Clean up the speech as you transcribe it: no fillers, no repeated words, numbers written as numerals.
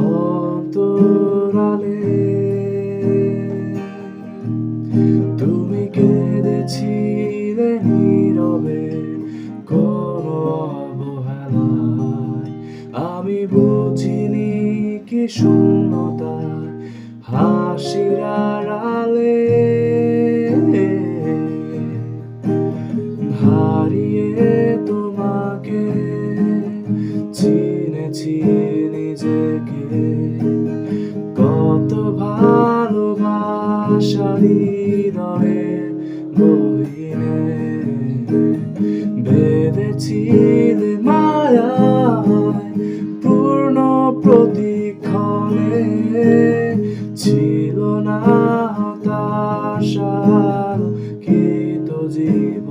অন্তরালে তুমি কেঁদেছিলে নীরবে কোনো অবহেলায়। আমি বুঝিনি কি শূন্যতায় হাসির আড়ালে হারিয়ে তোমাকে চিনেছি নিজেকে। কত ভালোবাসার হৃদয়ে গহীনে বেঁধেছিলে মায়ায় পূর্ণ প্রতিক্ষণে। ছিল না হতাশার কৃত জীবন।